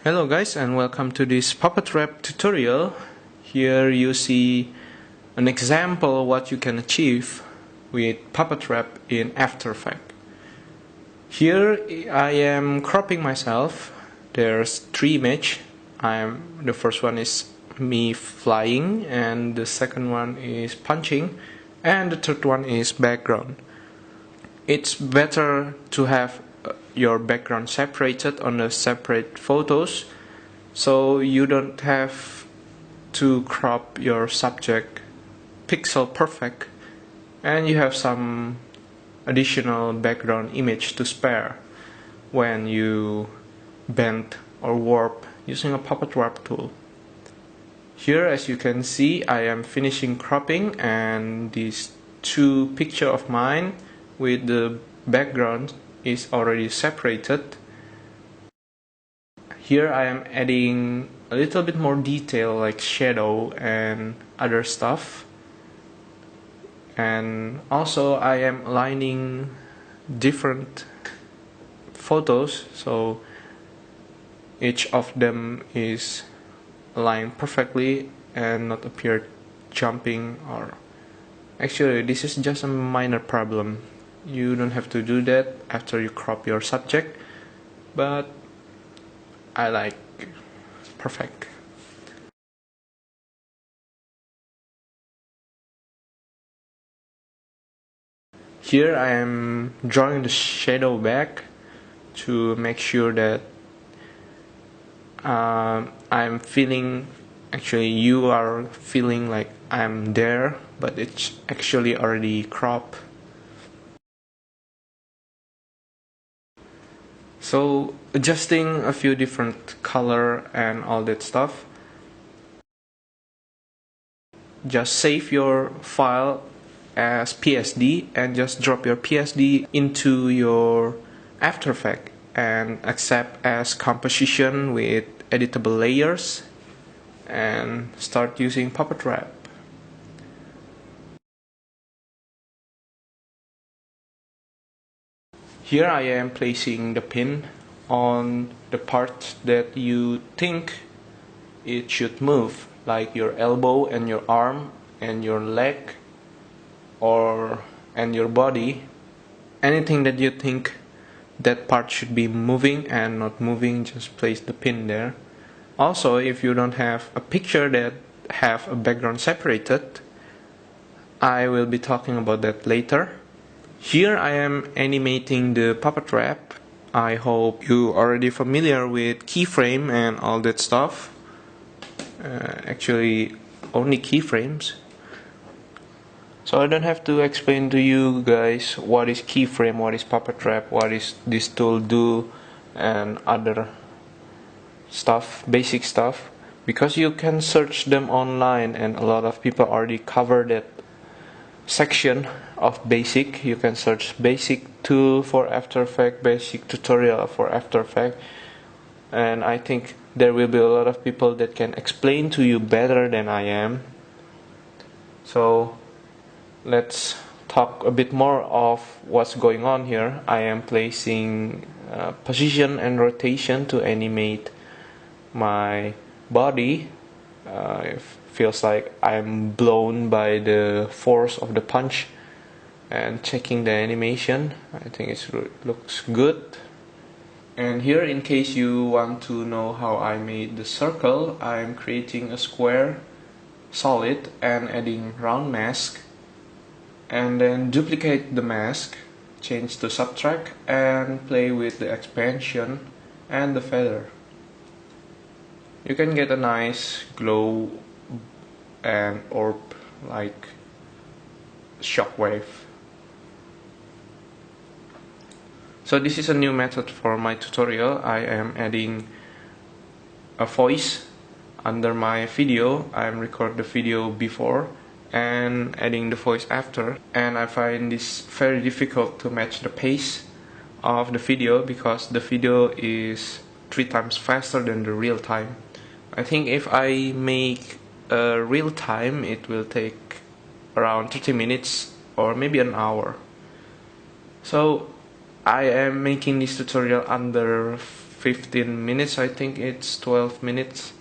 Hello guys, and welcome to this Puppet Wrap tutorial. Here you see an example of what you can achieve with Puppet Wrap in After Effects. Here I am cropping myself. There's three images. The first one is me flying, and the second one is punching, and the third one is background. It's better to have your background separated on the separate photos, so you don't have to crop your subject pixel perfect, and you have some additional background image to spare when you bend or warp using a Puppet Wrap tool. Here, as you can see, I am finishing cropping, and these two pictures of mine with the background is already separated. Here I am adding a little bit more detail like shadow and other stuff, and also I am aligning different photos so each of them is aligned perfectly and not appear jumping. Or actually this is just a minor problem. You don't have to do that after you crop your subject, but I like perfect. Here I am drawing the shadow back to make sure that I'm feeling, actually you are feeling like I'm there, but it's actually already cropped. So adjusting a few different color and all that stuff. Just save your file as PSD and just drop your PSD into your After Effects and accept as composition with editable layers and start using Puppet Wrap. Here I am placing the pin on the part that you think it should move, like your elbow and your arm and your leg and your body. Anything that you think that part should be moving and not moving, just place the pin there. Also, if you don't have a picture that have a background separated, I will be talking about that later. Here I am animating the Puppet Wrap. I hope you are already familiar with keyframe and all that stuff. Actually, only keyframes. So I don't have to explain to you guys what is keyframe, what is Puppet Wrap, what is this tool do, and other stuff, basic stuff, because you can search them online, and a lot of people already cover that section of basic. You can search basic tool for After Effects, basic tutorial for After Effects, and I think there will be a lot of people that can explain to you better than I am. So let's talk a bit more of what's going on here. I am placing position and rotation to animate my body. It feels like I'm blown by the force of the punch, and checking the animation. I think it looks good. And here, in case you want to know how I made the circle, I'm creating a square solid and adding round mask, and then duplicate the mask, change to subtract, and play with the expansion and the feather. You can get a nice glow and orb like shockwave. So this is a new method for my tutorial. I am adding a voice under my video. I record the video before and adding the voice after, and I find this very difficult to match the pace of the video because the video is 3 times faster than the real time. I think if I make a real time, it will take around 30 minutes or maybe an hour. So I am making this tutorial under 15 minutes. I think it's 12 minutes,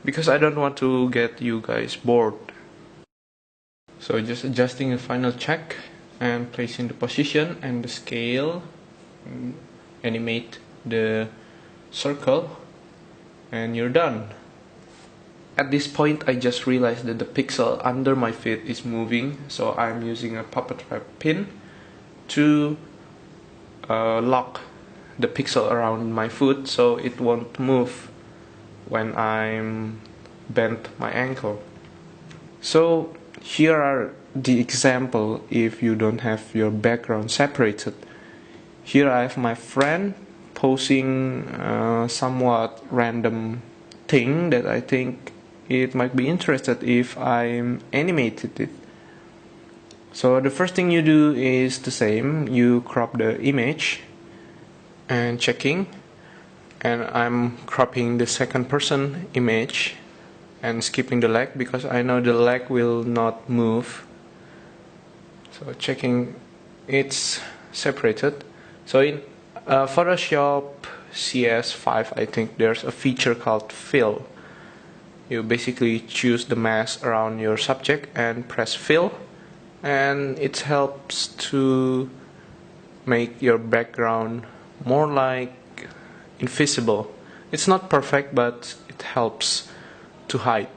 because I don't want to get you guys bored. So just adjusting the final check and placing the position and the scale, animate the circle, and you're done. At this point, I just realized that the pixel under my feet is moving, so I'm using a Puppet Wrap pin to lock the pixel around my foot so it won't move when I'm bent my ankle. So here are the example if you don't have your background separated. Here I have my friend posing somewhat random thing that I think it might be interested if I'm animated it. So the first thing you do is the same. You crop the image and checking, and I'm cropping the second person image and skipping the leg because I know the leg will not move. So checking it's separated. So in Photoshop CS5, I think there's a feature called fill. You basically choose the mask around your subject and press fill, and it helps to make your background more like invisible. It's not perfect, but it helps to hide.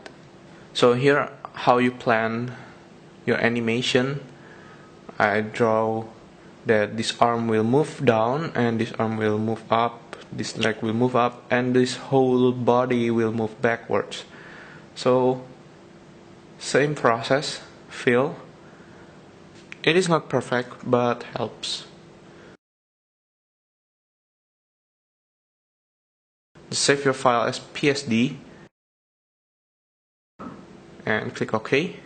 So here how you plan your animation. I draw that this arm will move down and this arm will move up, this leg will move up, and this whole body will move backwards. So same process, fill. It is not perfect but helps. Save your file as PSD and click OK.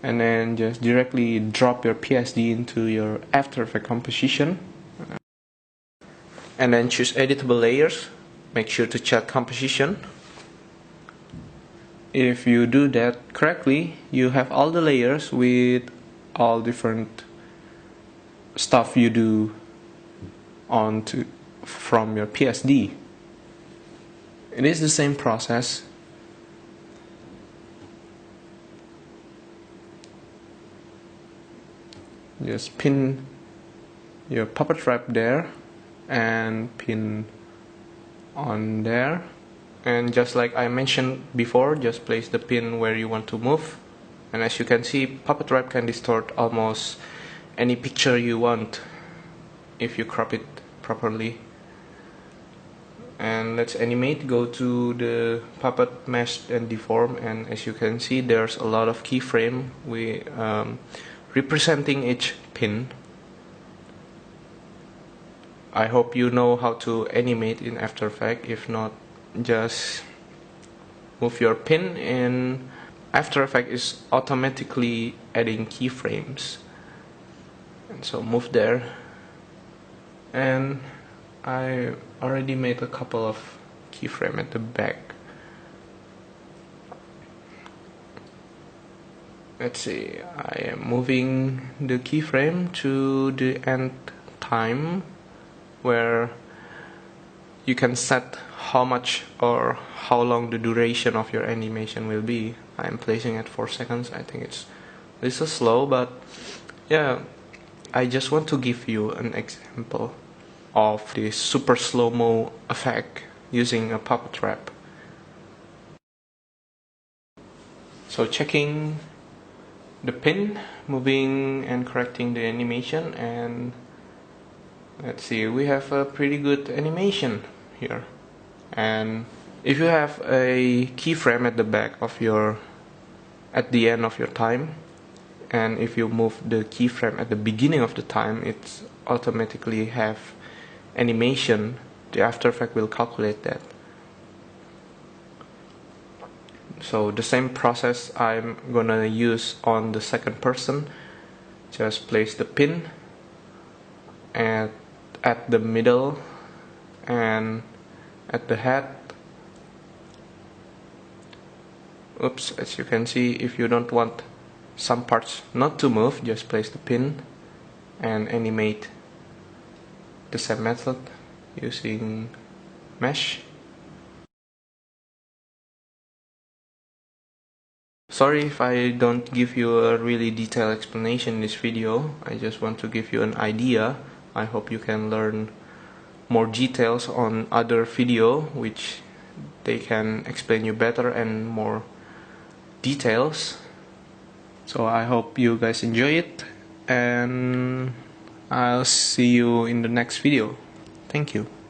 And then just directly drop your PSD into your After Effects composition. And then choose editable layers. Make sure to check composition. If you do that correctly, you have all the layers with all different stuff you do from your PSD. It is the same process. Just pin your Puppet Wrap there and pin on there, and just like I mentioned before, just place the pin where you want to move. And as you can see, Puppet Wrap can distort almost any picture you want if you crop it properly. And let's animate. Go to the Puppet Mesh and Deform, and as you can see, there's a lot of keyframe representing each pin. I hope you know how to animate in After Effects. If not, just move your pin, and After Effects is automatically adding keyframes. And so move there. And I already made a couple of keyframes at the back. Let's see, I am moving the keyframe to the end time, where you can set how much or how long the duration of your animation will be. I'm placing it 4 seconds. I think it's a little slow, but yeah, I just want to give you an example of this super slow-mo effect using a Puppet Wrap. So checking the pin, moving and correcting the animation, and let's see, we have a pretty good animation here. And if you have a keyframe at the back of at the end of your time, and if you move the keyframe at the beginning of the time, it automatically have animation. The After Effects will calculate that. So the same process I'm gonna use on the second person. Just place the pin at the middle and at the head. Oops, as you can see, if you don't want some parts not to move, just place the pin and animate the same method using mesh. Sorry if I don't give you a really detailed explanation in this video. I just want to give you an idea. I hope you can learn more details on other video which they can explain you better and more details. So I hope you guys enjoy it, and I'll see you in the next video. Thank you.